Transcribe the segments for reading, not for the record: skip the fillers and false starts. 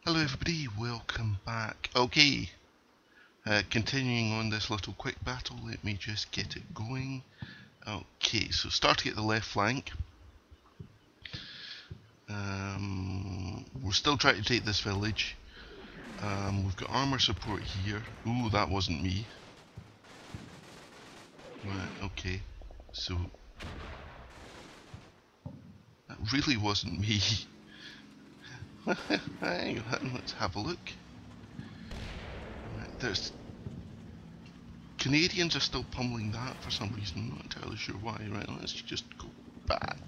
Hello everybody, welcome back. Okay, continuing on this little quick battle, let me just get it going. Okay, so starting at the left flank. We're still trying to take this village. We've got armour support here. Ooh, that wasn't me. Right, okay, so that really wasn't me. Hang on, let's have a look. Right, there's Canadians are still pummeling that for some reason. I'm not entirely sure why. Right, let's just go back.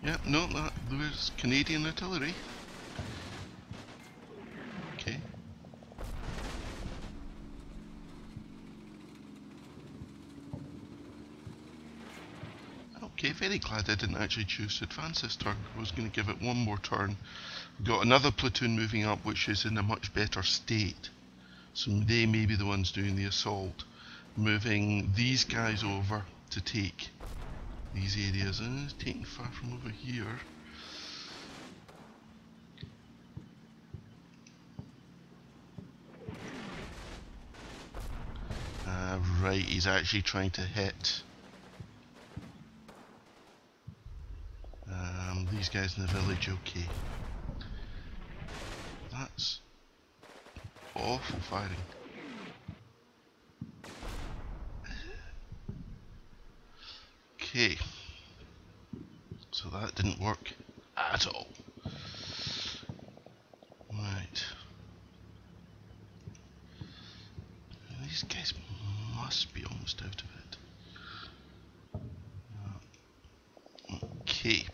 Yeah, no, there's Canadian artillery. Okay. Okay, very glad I didn't actually choose to advance this turn. I was going to give it one more turn. We've got another platoon moving up, which is in a much better state. So they may be the ones doing the assault. Moving these guys over to take these areas. It's taking far from over here. Right, he's actually trying to hit these guys in the village. Okay. That's awful firing. Okay. So that didn't work at all. Right. These guys must be almost out of it. Okay.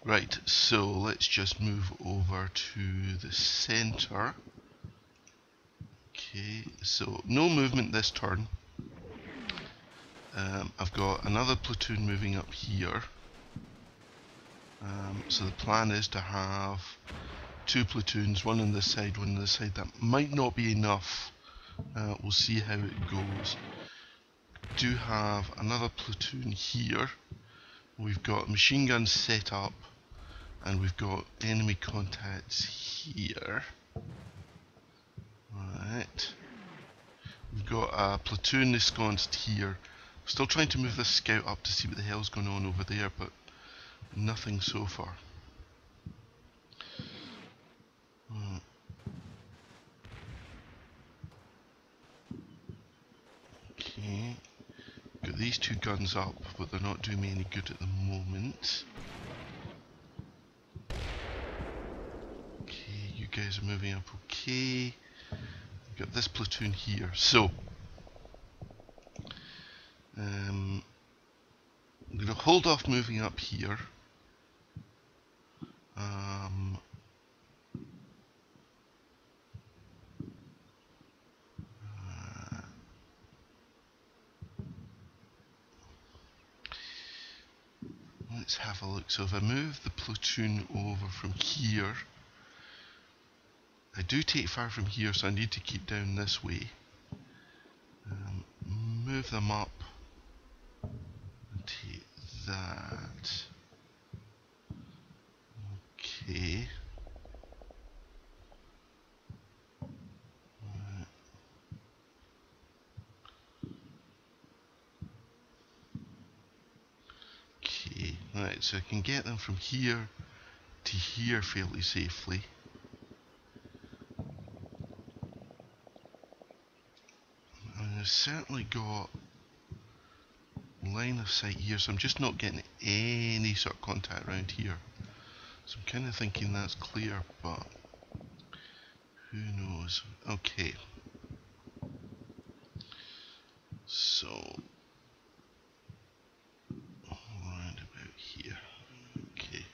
Right, so let's just move over to the centre. Okay, so no movement this turn. I've got another platoon moving up here. So the plan is to have two platoons, one on this side, one on this side. That might not be enough. We'll see how it goes. Do have another platoon here. We've got machine guns set up, and we've got enemy contacts here. Right. We've got a platoon ensconced here. Still trying to move this scout up to see what the hell's going on over there, but nothing so far. Okay. Got these two guns up, but they're not doing me any good at the moment. Okay, you guys are moving up okay. We've got this platoon here. So, I'm going to hold off moving up here. Let's have a look. So if I move the platoon over from here, I do take fire from here, so I need to keep down this way. Move them up and take that. Okay. Okay, right, so I can get them from here to here fairly safely. And I've certainly got line of sight here, so I'm just not getting any sort of contact around here. So I'm kind of thinking that's clear, but who knows? Okay. So, around about here. Okay.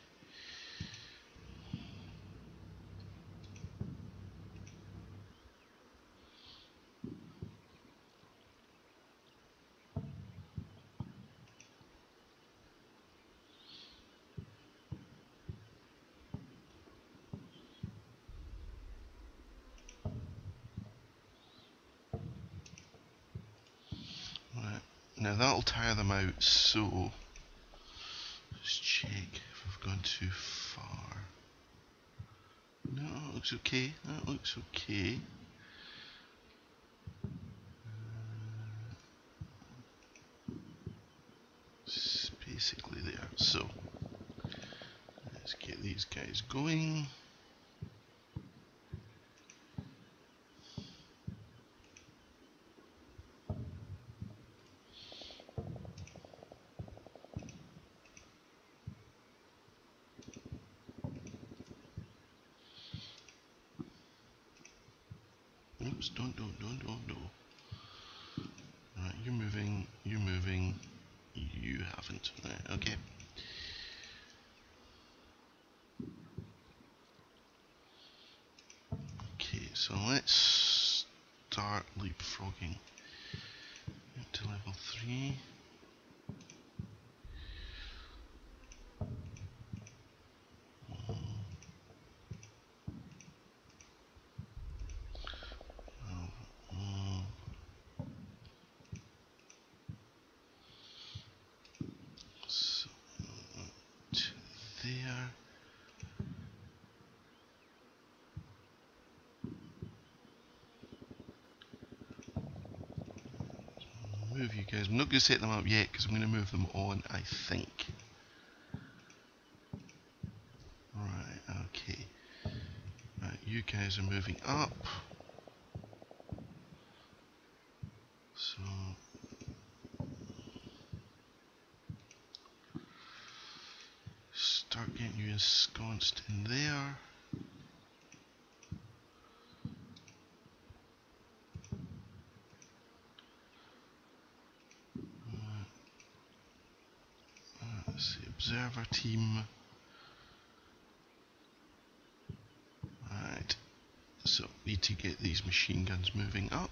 Right. Now that'll tire them out, so Let's check if I've gone too far. No, it looks okay. That looks okay. It's basically there. So let's get these guys going. Oops, don't. Right, you're moving, you haven't. Right, okay. Okay, so let's start leapfrogging up to level 3. So, to there. Move you guys. I'm not going to set them up yet because I'm going to move them on, I think. Right, okay. Right, you guys are moving up. So start getting you ensconced in there. Let's see, observer team. Right, so need to get these machine guns moving up.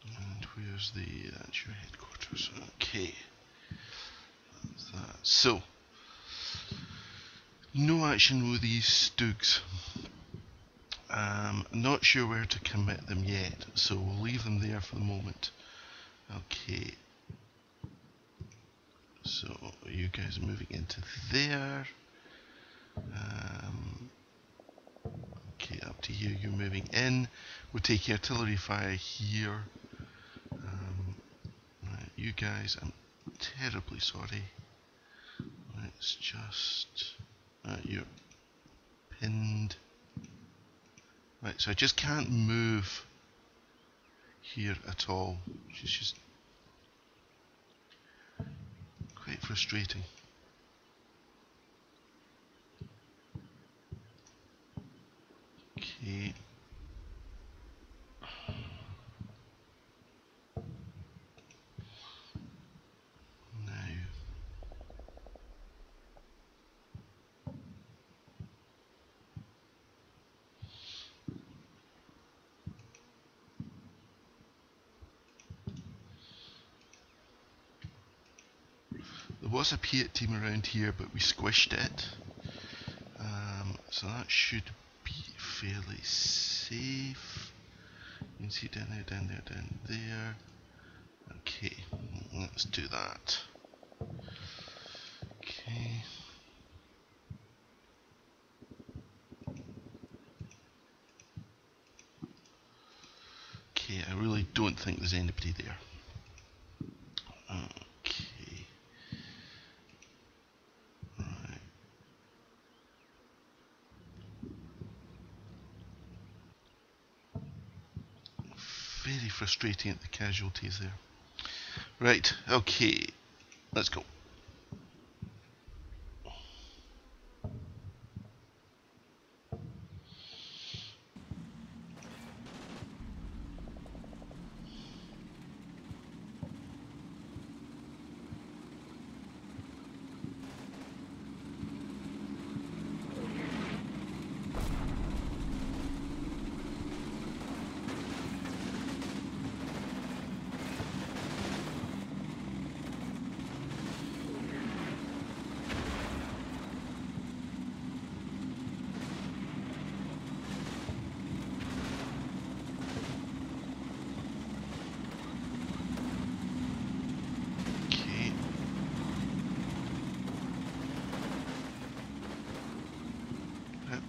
And where's that's your headquarters. Okay, that's that. So, no action with these Stoogs. Not sure where to commit them yet, so we'll leave them there for the moment. Okay. So you guys are moving into there. Okay, up to here you're moving in. We'll take artillery fire here. Right, you guys, I'm terribly sorry. Let's just... you're pinned. Right, so I just can't move here at all, which is just quite frustrating. Okay. Now. There was a Piat team around here, but we squished it. So that should be fairly safe. You can see down there. Okay, let's do that. Okay. Okay, I really don't think there's anybody there. Okay. Right. Very frustrating at the casualties there. Right, okay. Let's go.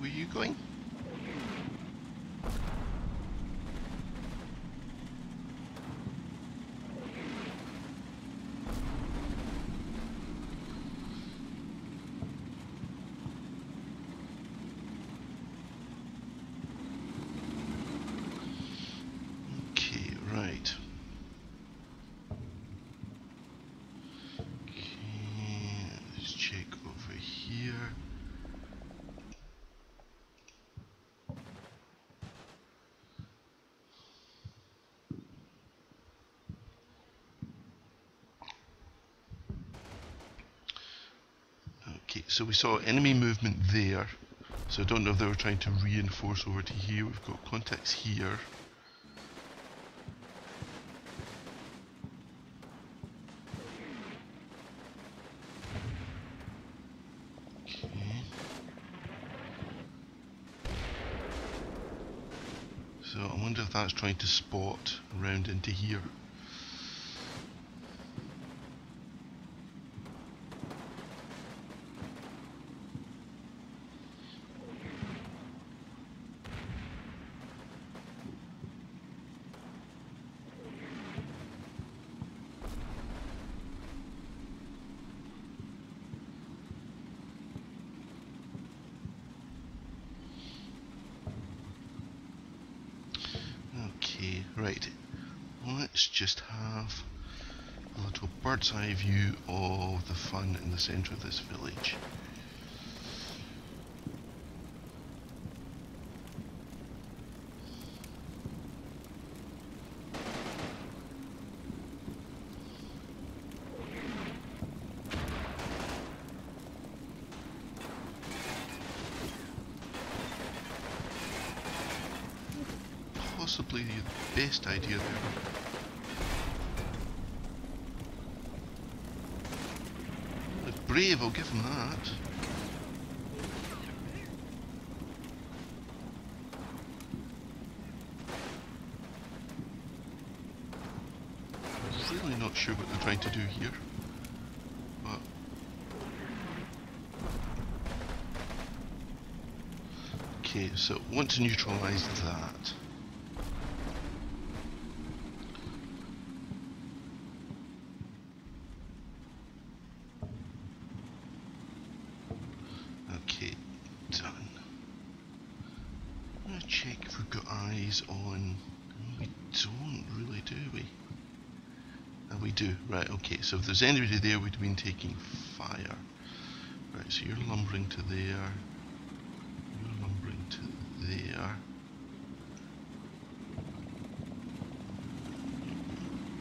Where are you going? Okay, right. Okay, let's check over here. Okay, so we saw enemy movement there. So I don't know if they were trying to reinforce over to here. We've got contacts here. Okay. So I wonder if that's trying to spot around into here. Okay, right. Let's just have a little bird's eye view of the fun in the centre of this village. Possibly the best idea there. It's brave, I'll give him that. Really not sure what they're trying to do here, but okay, so want to neutralise that. Okay, done. I'm gonna check if we've got eyes on. We don't really, do we? We do, right, okay, so if there's anybody there, we'd have been taking fire. Right, so you're lumbering to there, you're lumbering to there.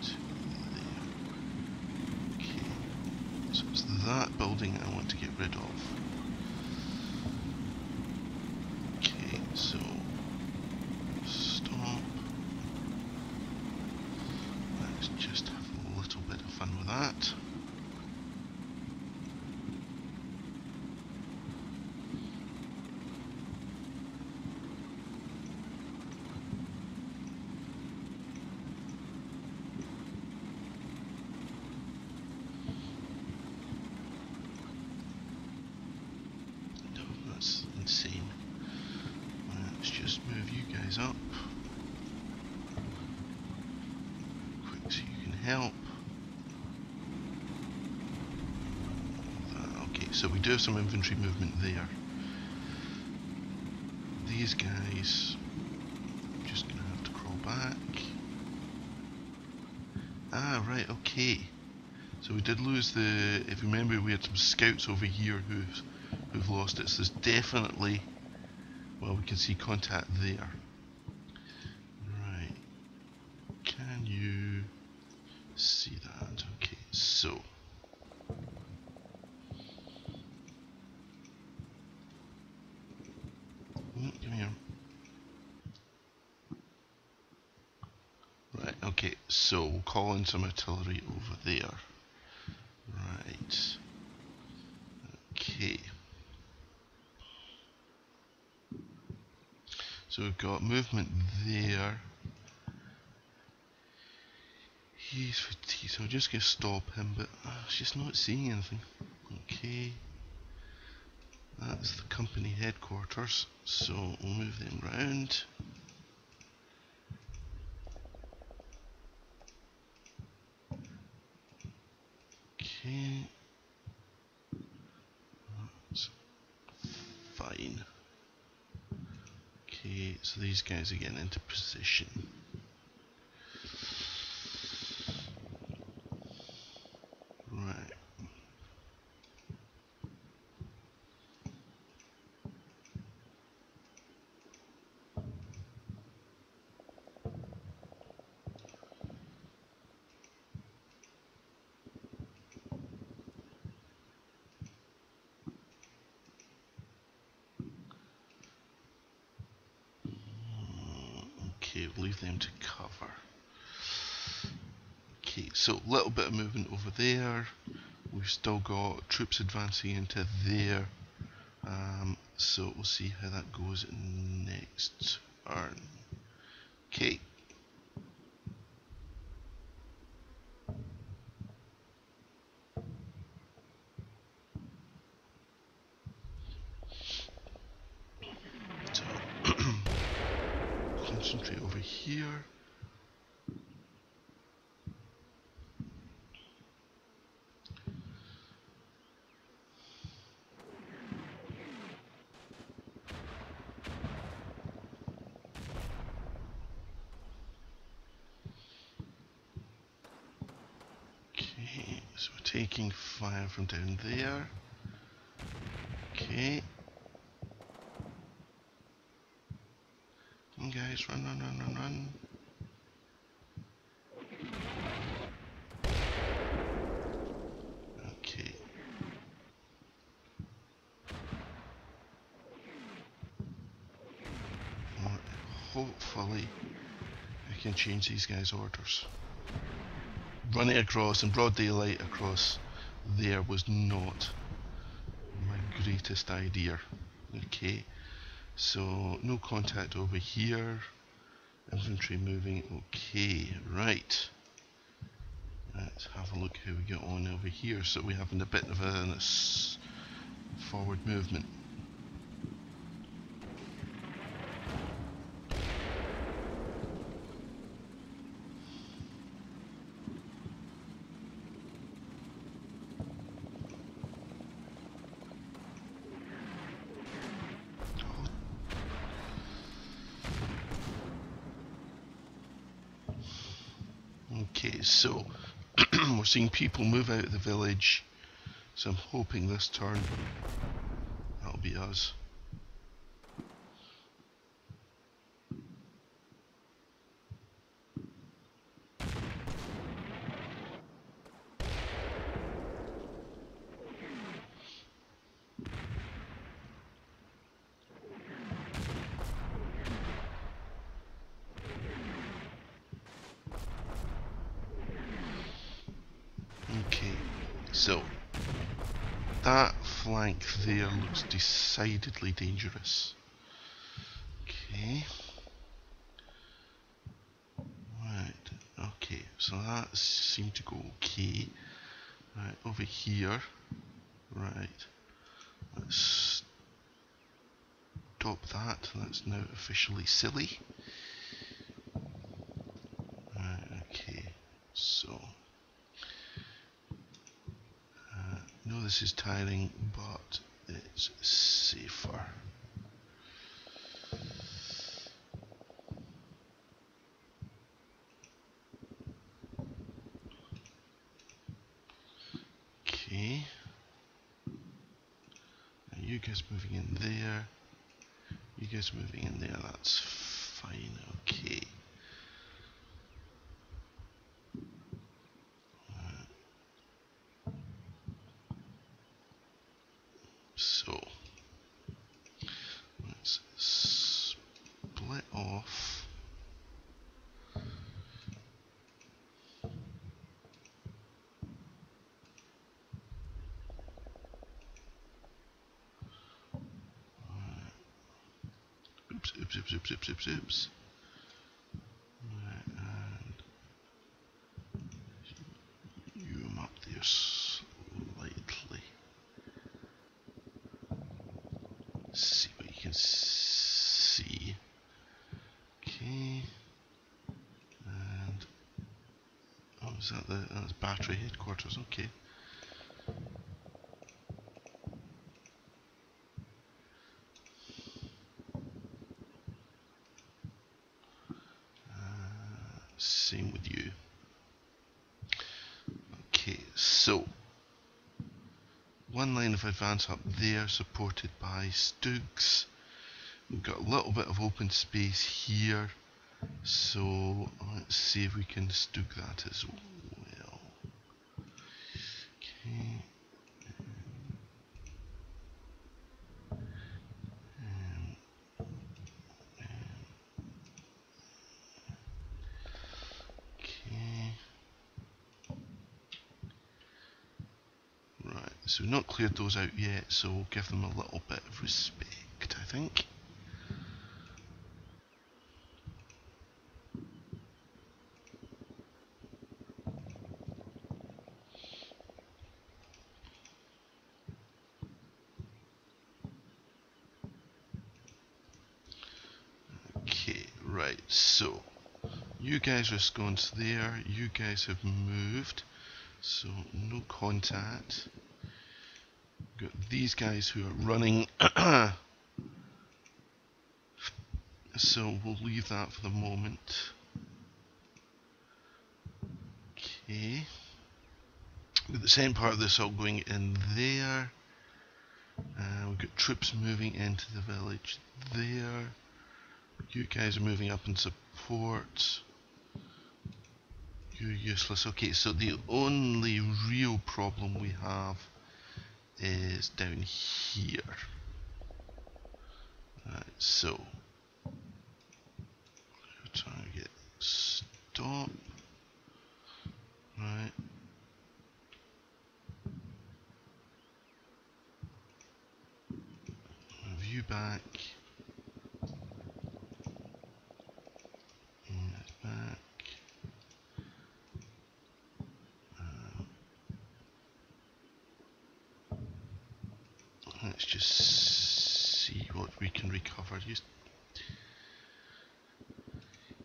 To there. Okay, so it's that building I want to get rid of. Okay, so stop. Let's just have a little bit of fun with that. No, that's insane. Let's just move you guys up. Quick so you can help. Okay, so we do have some infantry movement there. These guys, I'm just going to have to crawl back. Ah, right, okay. So we did lose the, if you remember, we had some scouts over here who've lost it. So there's definitely, well, we can see contact there. Right. Can you see that? Okay, so. Come here. Right, okay, so we'll call in some artillery over there. Right. Okay. So we've got movement there. He's fatigued, so I'm just going to stop him, but it's just not seeing anything. Okay. That That's the company headquarters, so we'll move them round. Okay, that's fine. Okay, so these guys are getting into position. Right. Okay, we'll leave them to cover. Okay, so a little bit of movement over there. We've still got troops advancing into there. So we'll see how that goes next turn. Okay. So concentrate over here. Okay, so we're taking fire from down there. Okay. Come on guys, run, run, run, run, run. Okay. Well, hopefully I can change these guys' orders. Running across in broad daylight across there was not my greatest idea. Okay, so no contact over here. Infantry moving. Okay, right. Let's have a look how we get on over here. So we have a bit of a forward movement. Okay, so we're seeing people move out of the village, so I'm hoping this turn that'll be us. Okay, so that flank there looks decidedly dangerous. Okay. Right, okay, so that seemed to go okay. Right, over here. Right. Let's stop that. That's now officially silly. Right, okay. So I know this is tiring, but it's safer. Okay. Now you guys moving in there. You guys moving in there, that's fine, okay. So let's split off. Oops, oops, oops, oops, oops, oops, oops. Right, and you up there slightly. see what you can see. Okay. And oh, is that that's battery headquarters? Okay. Same with you. Okay, so one line of advance up there, supported by Stoogs. We've got a little bit of open space here, so let's see if we can Stoog that as well. Okay. Okay. Right, so we've not cleared those out yet, so we'll give them a little bit of respect, I think. Okay, right, so you guys are scones there, you guys have moved, so no contact. Got these guys who are running, so we'll leave that for the moment. Okay, with the second part of this all going in there. We've got troops moving into the village there. You guys are moving up in support. You're useless. Okay, so the only real problem we have is down here. So target stop. Right. Move you back. Back. Let's just see what we can recover. Just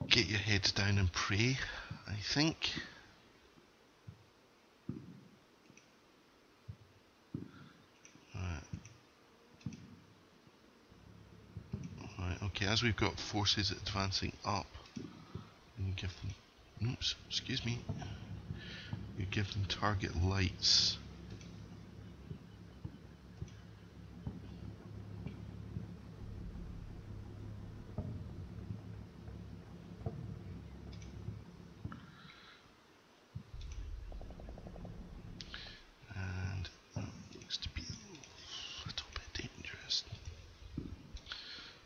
get your heads down and pray, I think. Right, okay, as we've got forces advancing up, we give them, oops, excuse me, we give them target lights. And that looks to be a little bit dangerous.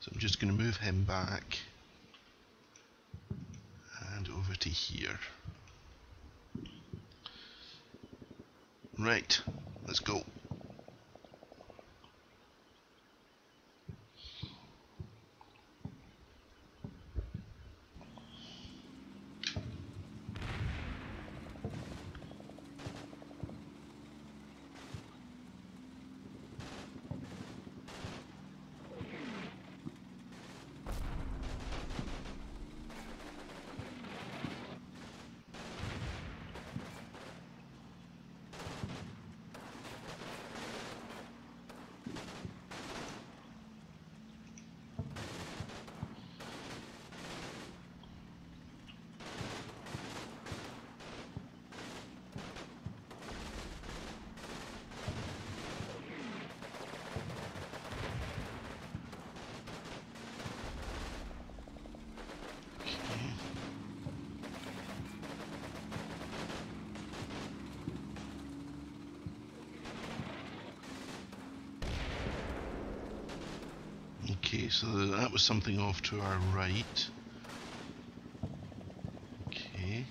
So I'm just going to move him back and over to here. Right, let's go. Okay, so that was something off to our right. Okay.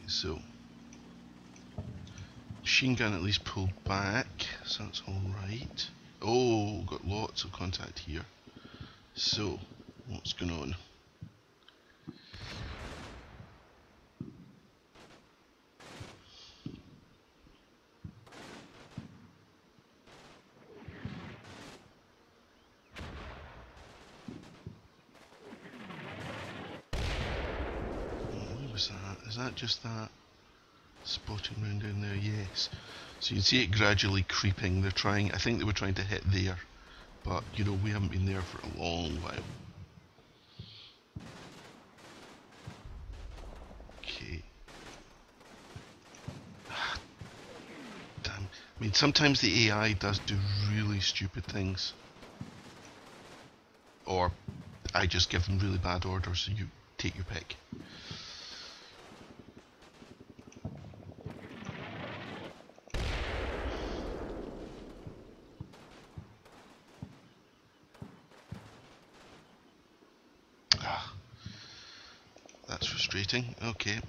So machine gun at least pulled back, so that's alright. Oh, got lots of contact here. So, what's going on? is that just that spotting round down there? Yes. So you can see it gradually creeping. They're trying, I think they were trying to hit there, but you know, we haven't been there for a long while. Okay. Damn. I mean, sometimes the AI does do really stupid things. Or I just give them really bad orders, so you take your pick. That's frustrating. Okay.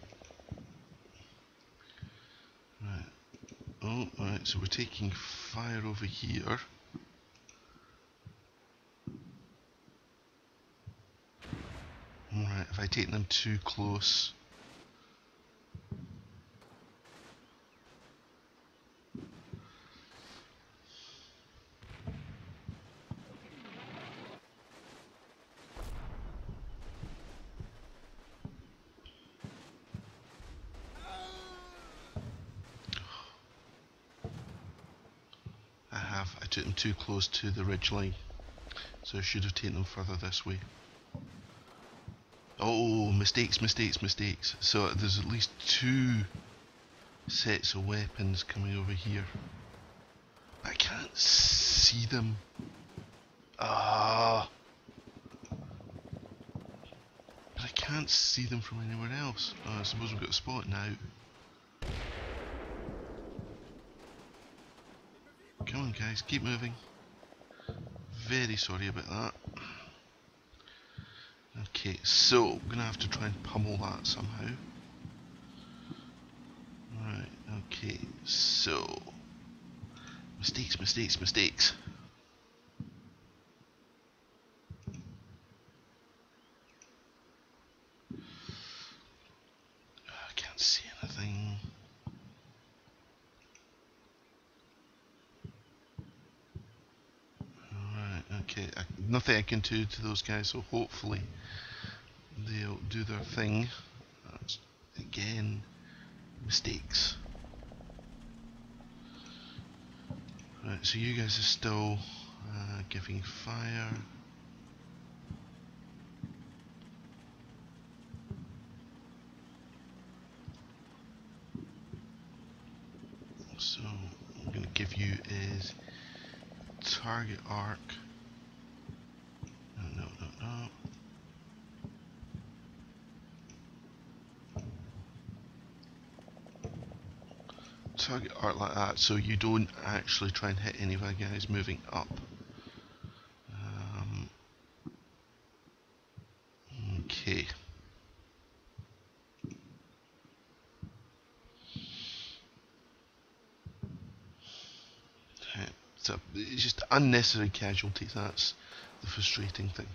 Right. Oh, alright, so we're taking fire over here. Alright, have I taken them too close? I took them too close to the ridge line, so I should have taken them further this way. Oh, mistakes. So there's at least 2 sets of weapons coming over here. I can't see them. Ah, but I can't see them from anywhere else. Oh, I suppose we've got a spot now. Come on guys, keep moving. Very sorry about that. Okay, so I'm gonna have to try and pummel that somehow. Right, okay, so mistakes. I can't see anything. Okay, nothing I can do to those guys, so hopefully they'll do their thing. That's, again, mistakes. Right, so you guys are still giving fire. So what I'm going to give you is target arc. No. Target arc like that, so you don't actually try and hit any of our guys moving up. Okay. So it's just unnecessary casualties, that's the frustrating thing.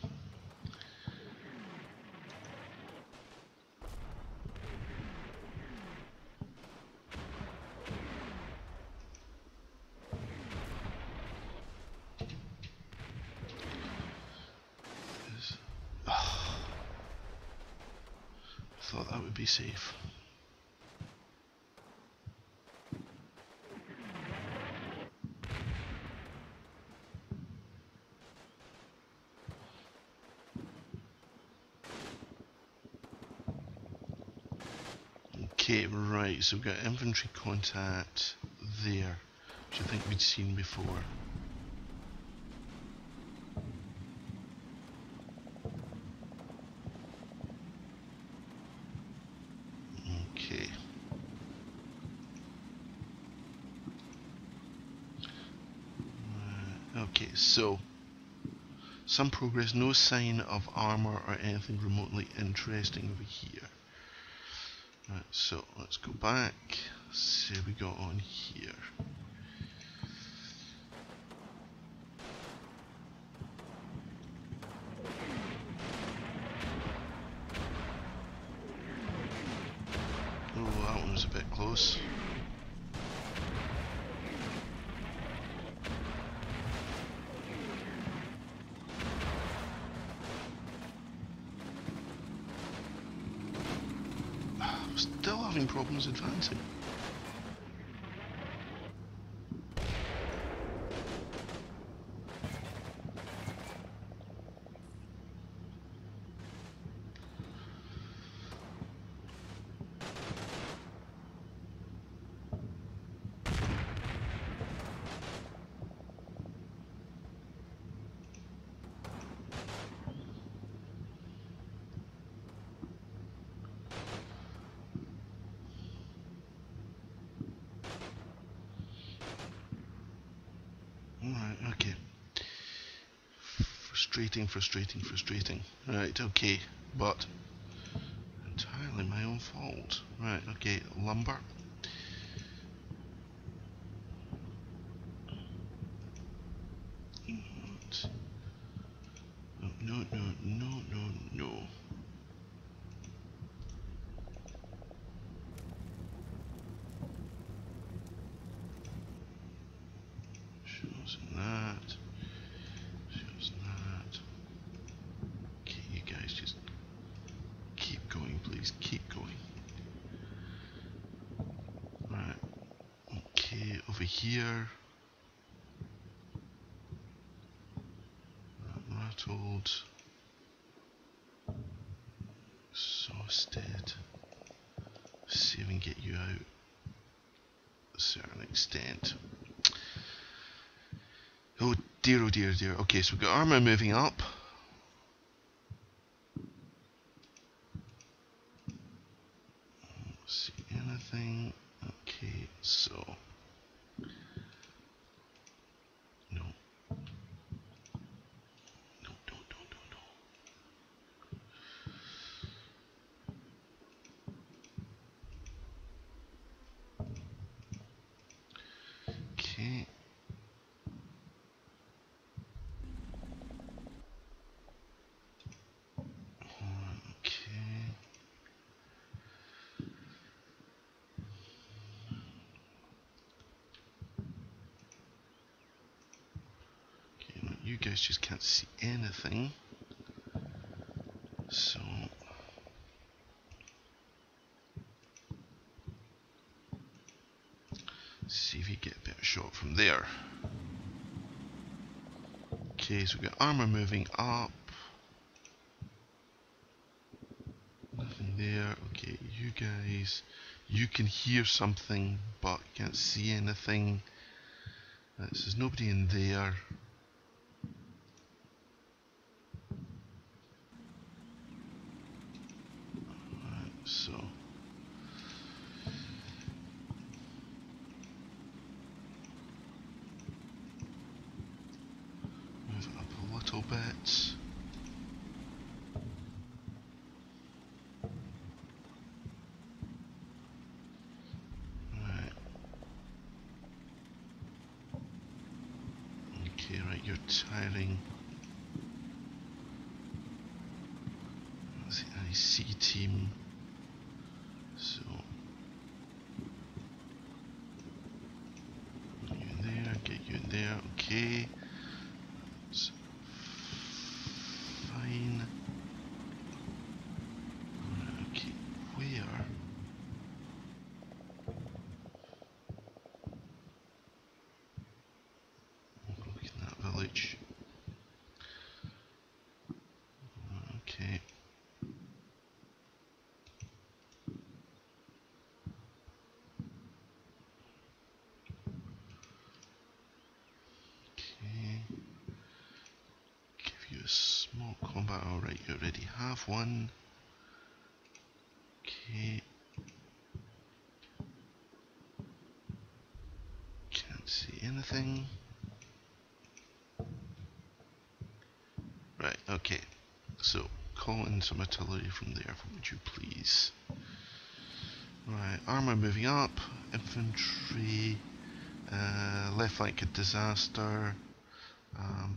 I thought that would be safe. Okay, right, so we've got infantry contact there, which I think we'd seen before. Okay. Okay, so some progress, no sign of armor or anything remotely interesting over here. Right, so let's go back, see what we got on here. Oh, that one was a bit close. having problems advancing. Alright, okay. Frustrating. Right, okay. But entirely my own fault. Right, okay, lumber. No. Shows that. Okay, you guys just keep going, please. Keep going. Right. Okay, over here. Rattled. Exhausted. See if we can get you out a certain extent. Oh dear. Okay, so we've got armor moving up. See anything? Okay, so no. Okay. You guys just can't see anything. So see if you get a better shot from there. Okay, so we've got armor moving up. Nothing there. Okay, you guys, you can hear something but can't see anything. There's nobody in there. So move it up a little bit. Right. Okay, right, you're tiring. That's the IC team. So get you in there, get you in there, okay. That's fine. Right, okay, where? Look in that village. Okay. Give you a small combat. Alright, you already have one. Okay. Can't see anything. Right, okay. So, call in some artillery from there, would you please? Right, armour moving up. Infantry. Left flank a disaster.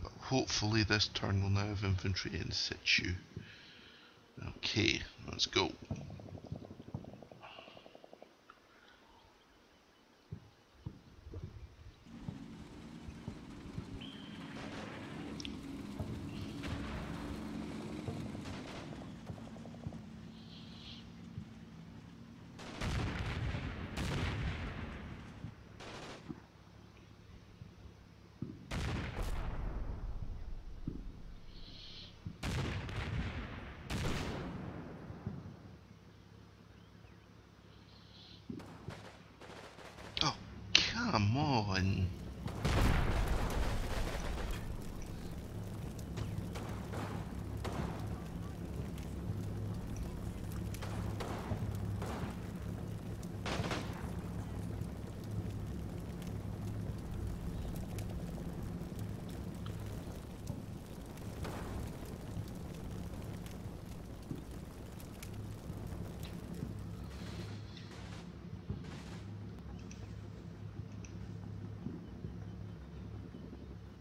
But hopefully this turn will now have infantry in situ. Okay, let's go. Come on.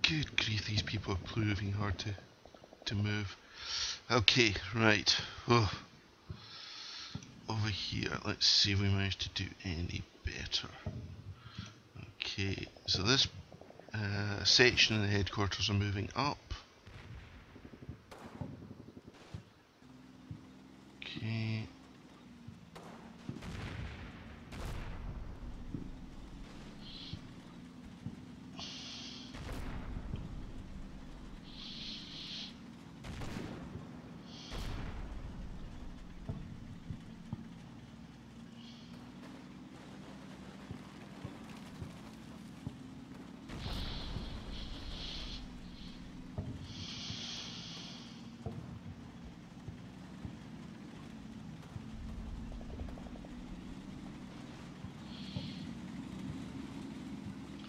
Good grief, these people are proving hard to move. Okay, right. Oh. Over here, let's see if we manage to do any better. Okay, so this section of the headquarters are moving up. Okay.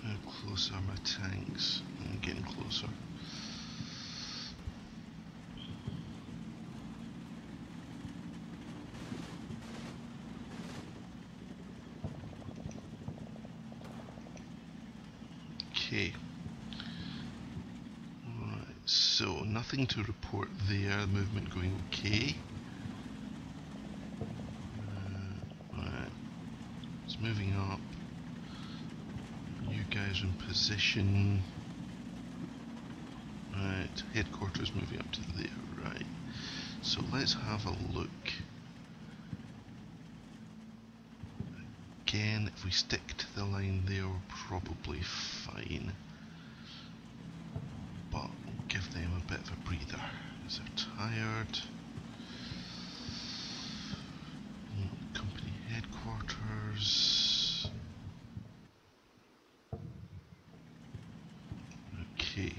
How close are my tanks? I'm getting closer. Okay. Right, so nothing to report there, movement going okay. Right, it's moving up. You guys are in position. Right, headquarters moving up to there, right. So let's have a look. Again, if we stick to the line there, we're probably fine. But we'll give them a bit of a breather, as they're tired. Company headquarters. Okay.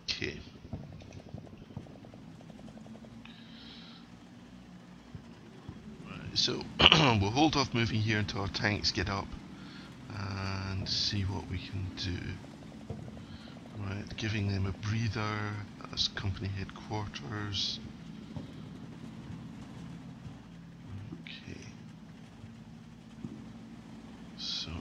Okay. Right, so we'll hold off moving here until our tanks get up and see what we can do. Right, giving them a breather. That's company headquarters. Okay. So.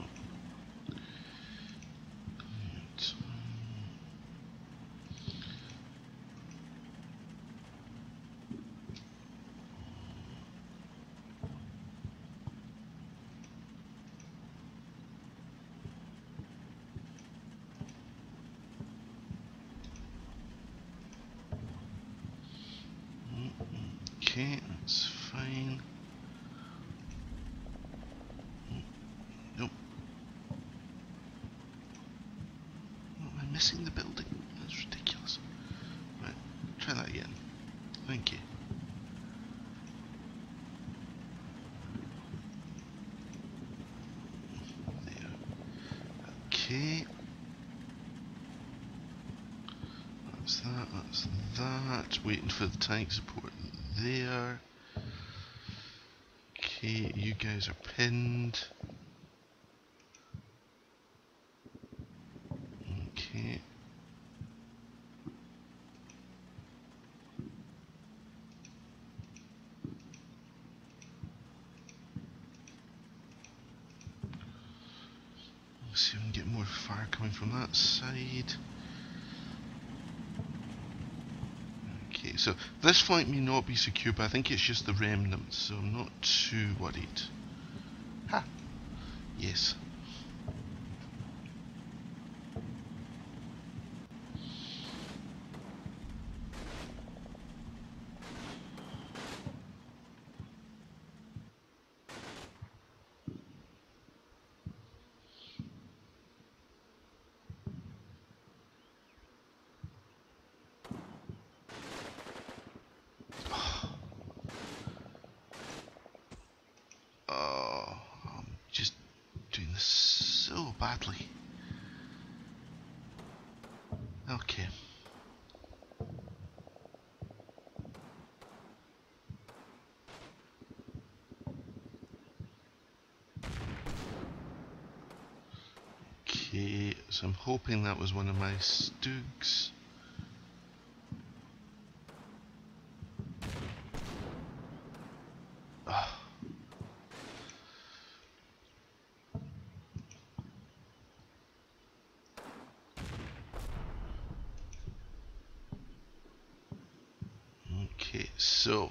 Okay, that's fine. Nope. Oh, am I missing the building? That's ridiculous. Right, try that again. Thank you. There. Okay. That's that, that's that. Waiting for the tank support there. Okay, you guys are pinned. Okay. Let's see if we can get more fire coming from that side. Okay, so this flank may not be secure, but I think it's just the remnants, so I'm not too worried. Ha! Yes. badly. Okay. Okay, so I'm hoping that was one of my Stoogs. Ah. Okay, so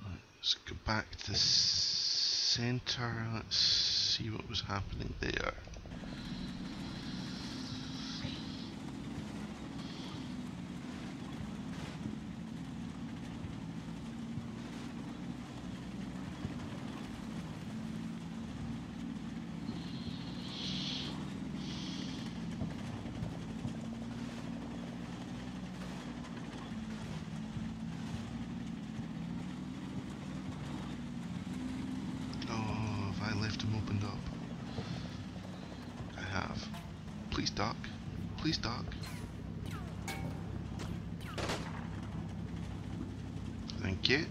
let's go back to the center. Let's see what was happening there. Oh, have I left him opened up? I have. Please duck. Please duck. Thank you.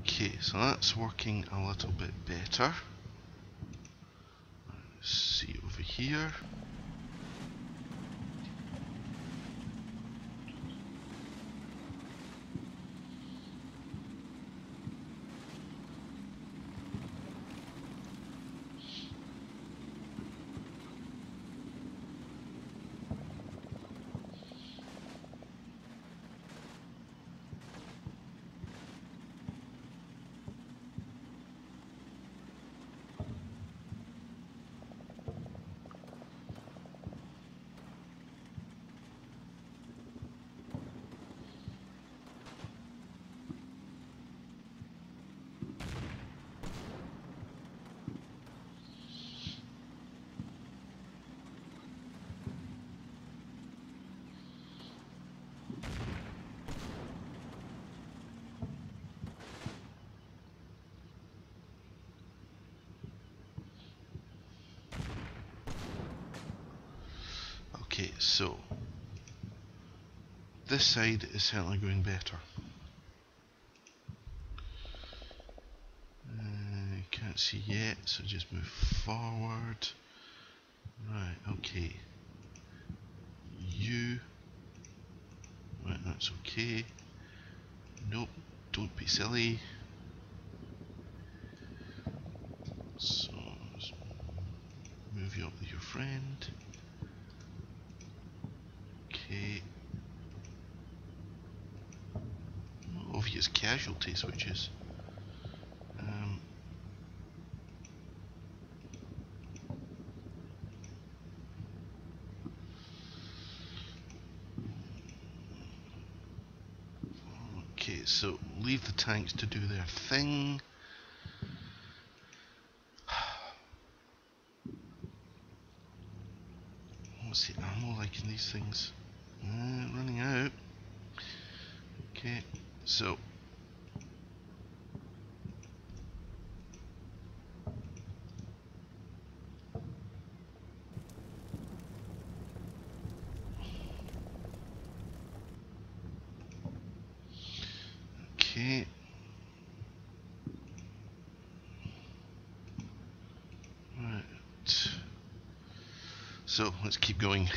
Okay, so that's working a little bit better. Let's see over here. Okay, so this side is certainly going better. Can't see yet, so just move forward. Right, okay. You. Right, that's okay. Nope, don't be silly. So, let's move you up with your friend. Okay. Obvious casualty switches. Okay, so leave the tanks to do their thing. What's the ammo like in these things? Running out. Okay, so okay. Right. So let's keep going.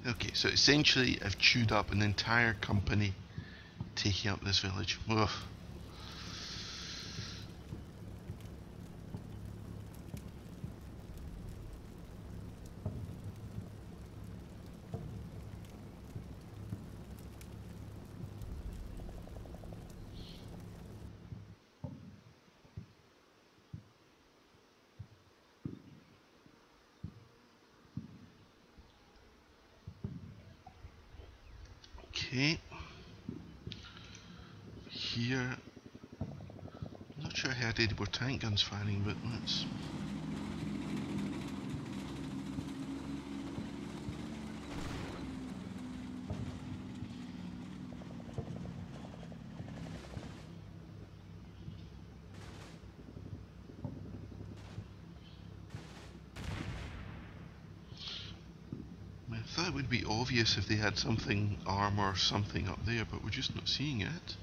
Okay, so essentially I've chewed up an entire company taking up this village. Ugh. Okay. Here, I'm not sure I heard any more tank guns firing, but let's... I thought it would be obvious if they had something, armor or something up there, but we're just not seeing it.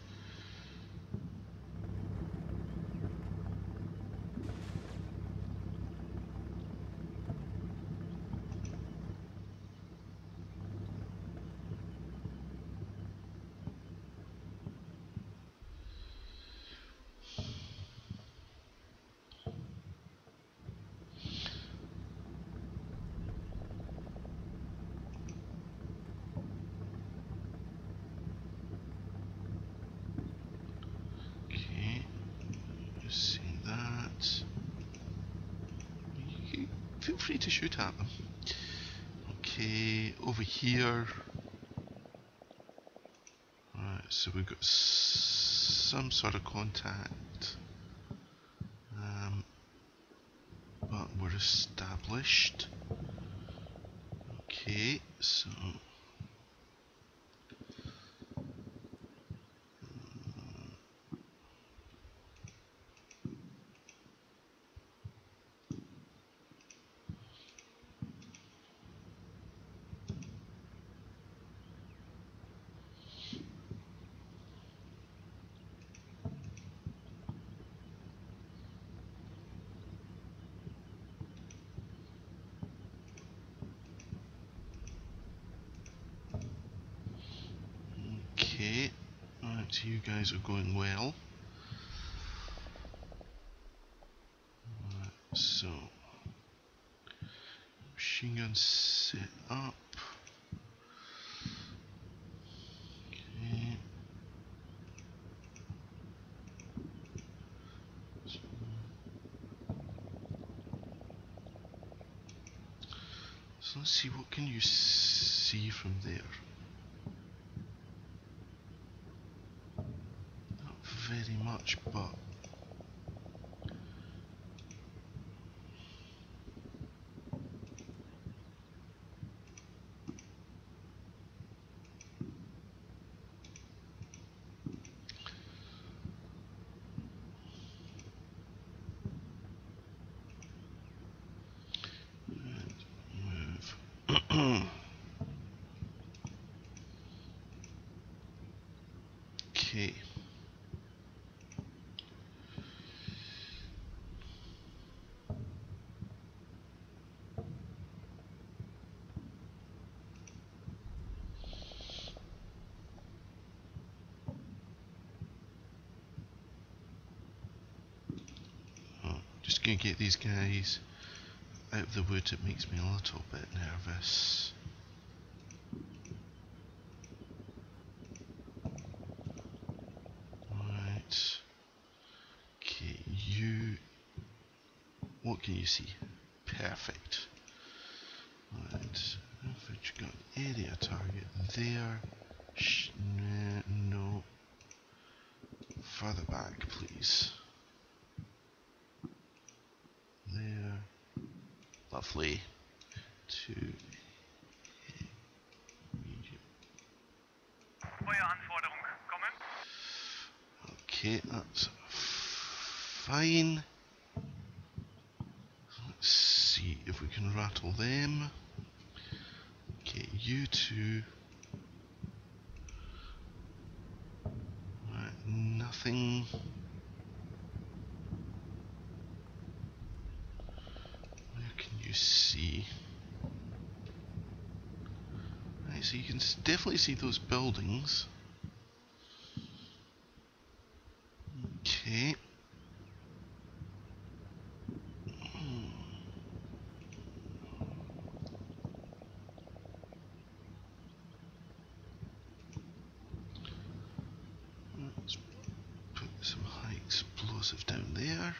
Okay, just see that. Feel free to shoot at them. Okay, over here. Right, so we've got some sort of contact, but we're established. Okay, so okay, right, so you guys are going well. Right, so machine gun set up. Okay. So let's see, what can you see from there? Not very much, but move. Okay. Just gonna get these guys out of the wood. It makes me a little bit nervous. Right. Okay, you... What can you see? Perfect. Right. Average gun area target there. No. Further back, please. There. Lovely. To medium. Okay, that's fine. Let's see if we can rattle them. Okay, you two. Right, nothing. Where can you see? so you can definitely see those buildings. Okay. Let's put some high explosive down there.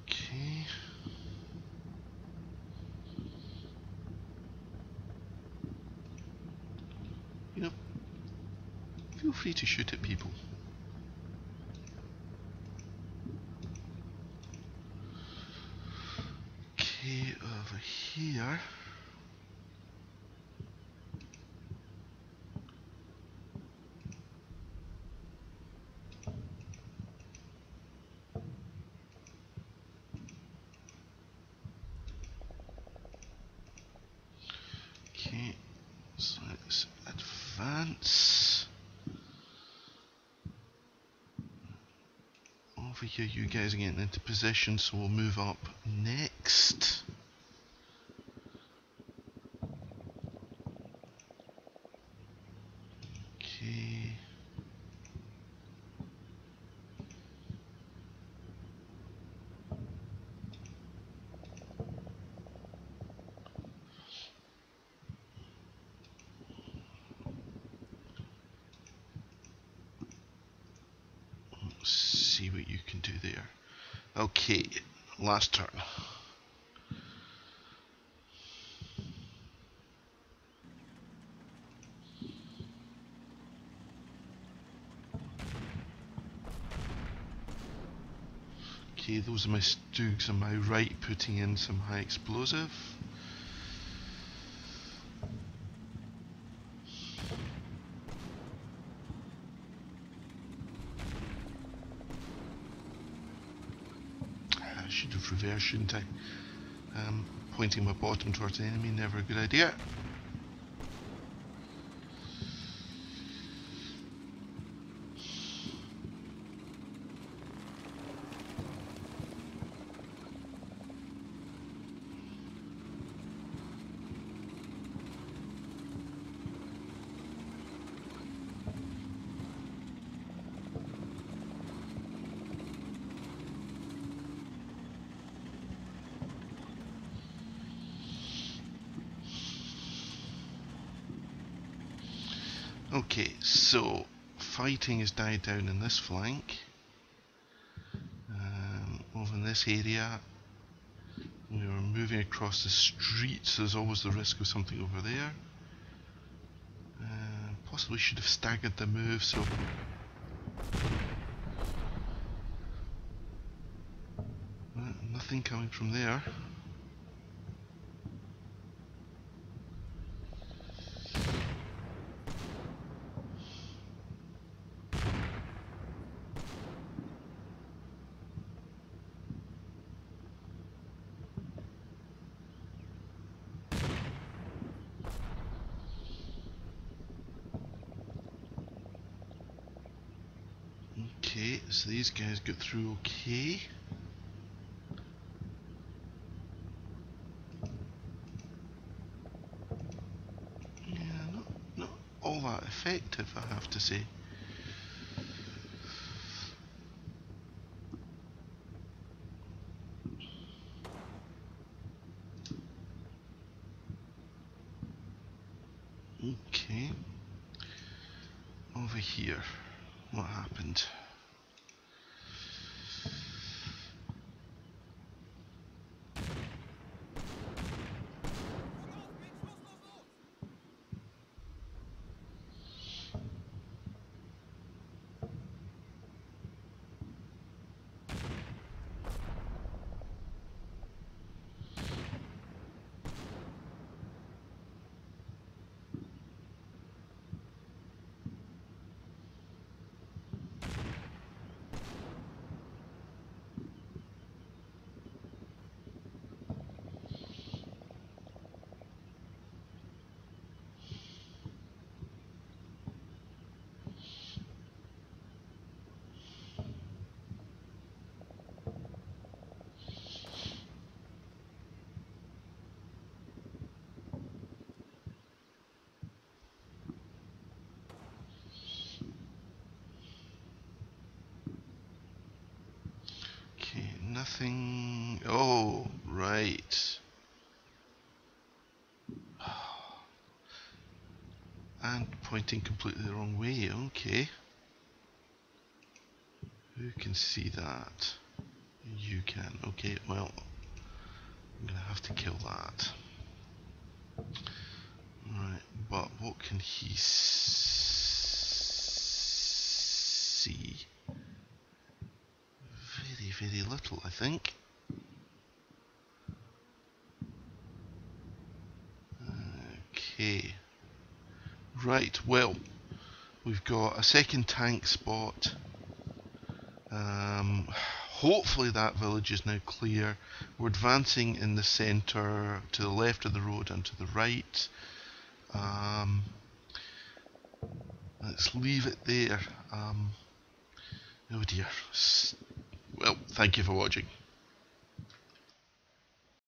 Okay. You know, feel free to shoot at people. Okay, over here. Okay, so let's advance. Over here, you guys are getting into position, so we'll move up next. Okay. Let's see what you can do there. Okay, last turn. Okay, those are my Stoogs on my right, putting in some high explosive. I should have reversed, shouldn't I? Pointing my bottom towards the enemy, never a good idea. Okay, so fighting has died down in this flank. Over in this area, we were moving across the street, so there's always the risk of something over there. Possibly should have staggered the move, so nothing coming from there. Okay, so these guys got through okay. Yeah, not all that effective, I have to say. Okay. Over here, what happened? nothing. Oh, right. And pointing completely the wrong way. Okay. Who can see that? You can. Okay, well, I'm going to have to kill that. Right, but what can he see? Very, very little, I think. Okay. Right, well, we've got a second tank spot. Hopefully that village is now clear. We're advancing in the centre, to the left of the road and to the right. Let's leave it there. Oh dear. Well, thank you for watching.